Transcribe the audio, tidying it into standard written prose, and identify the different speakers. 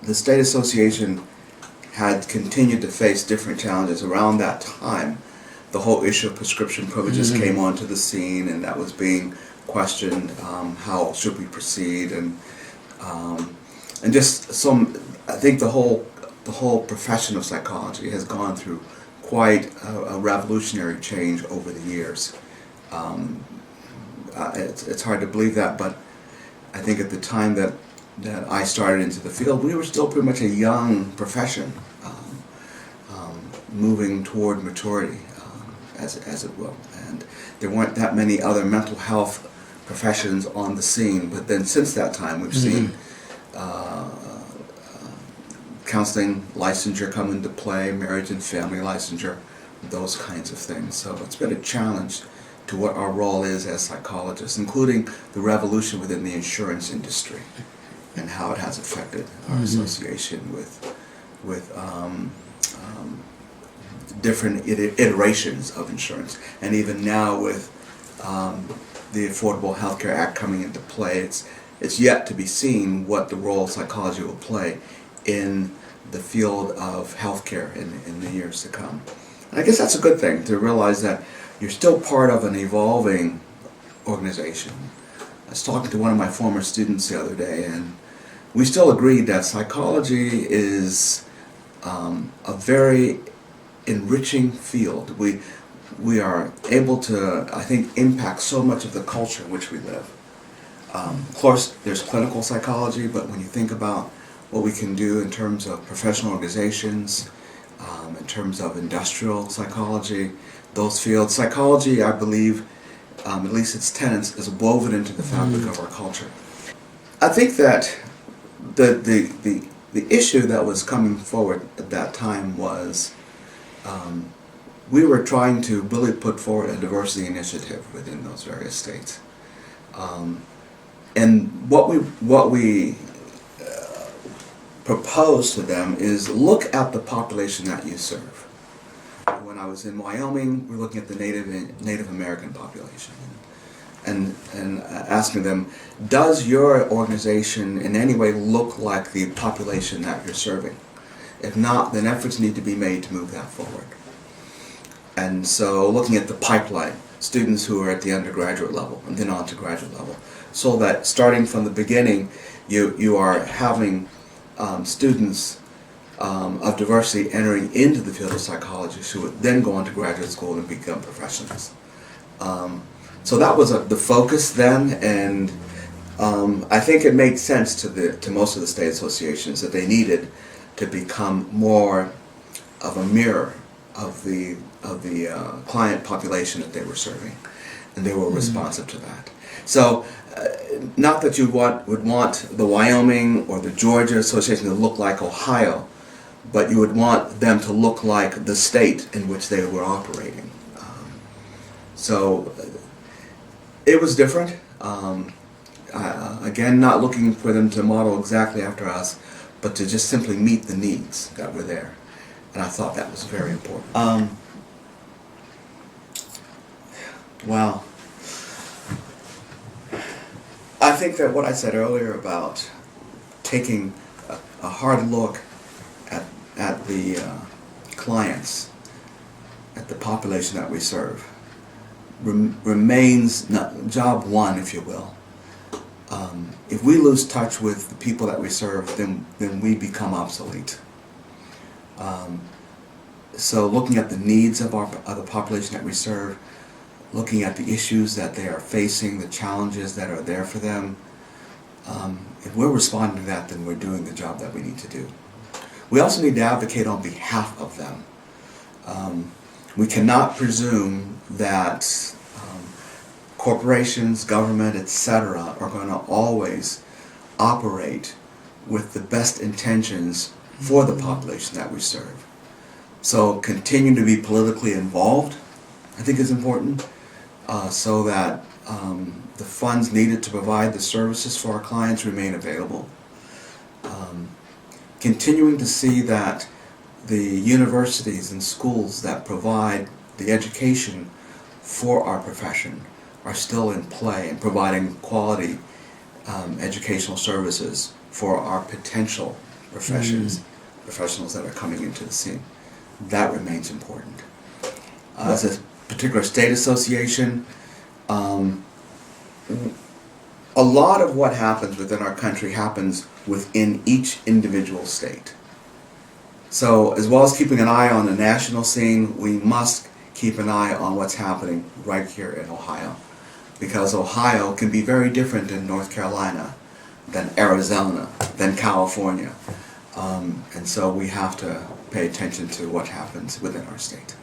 Speaker 1: the state association had continued to face different challenges around that time. The whole issue of prescription privileges came onto the scene, and that was being questioned. How should we proceed, and just some. I think the whole profession of psychology has gone through quite a revolutionary change over the years. It's hard to believe that, but I think at the time that I started into the field, we were still pretty much a young profession, moving toward maturity, as it will. And there weren't that many other mental health professions on the scene. But then since that time, we've seen counseling licensure come into play, marriage and family licensure, those kinds of things. So it's been a challenge to what our role is as psychologists, including the revolution within the insurance industry and how it has affected our association with different iterations of insurance. And even now with the Affordable Health Care Act coming into play, it's yet to be seen what the role of psychology will play in the field of healthcare in the years to come. And I guess that's a good thing, to realize that you're still part of an evolving organization. I was talking to one of my former students the other day, and we still agreed that psychology is a very enriching field. We are able to, I think, impact so much of the culture in which we live. Of course, there's clinical psychology, but when you think about what we can do in terms of professional organizations, in terms of industrial psychology, those fields, psychology, I believe, at least its tenets, is woven into the fabric of our culture. I think that the issue that was coming forward at that time was we were trying to really put forward a diversity initiative within those various states. And what we proposed to them is look at the population that you serve. When I was in Wyoming, we're looking at the Native American population and asking them, does your organization in any way look like the population that you're serving? If not, then efforts need to be made to move that forward. And so looking at the pipeline, students who are at the undergraduate level and then on to graduate level, so that starting from the beginning, you are having students of diversity entering into the field of psychology who would then go on to graduate school and become professionals. So that was the focus then, and I think it made sense to most of the state associations that they needed to become more of a mirror of the client population that they were serving, and they were responsive to that. So, not that you would want the Wyoming or the Georgia Association to look like Ohio, but you would want them to look like the state in which they were operating. So it was different. Again, not looking for them to model exactly after us, but to just simply meet the needs that were there. And I thought that was very important. Well, I think that what I said earlier about taking a hard look at the clients, at the population that we serve, remains job one, if you will. If we lose touch with the people that we serve, then we become obsolete. So looking at the needs of the population that we serve, looking at the issues that they are facing, the challenges that are there for them, if we're responding to that, then we're doing the job that we need to do. We also need to advocate on behalf of them. We cannot presume that corporations, government, etc. are going to always operate with the best intentions for the population that we serve. So continuing to be politically involved, I think, is important, so that the funds needed to provide the services for our clients remain available. Continuing to see that the universities and schools that provide the education for our profession are still in play and providing quality educational services for our potential professionals that are coming into the scene. That remains important. As a particular state association, a lot of what happens within our country happens within each individual state. So as well as keeping an eye on the national scene, we must keep an eye on what's happening right here in Ohio. Because Ohio can be very different than North Carolina, than Arizona, than California. And so we have to pay attention to what happens within our state.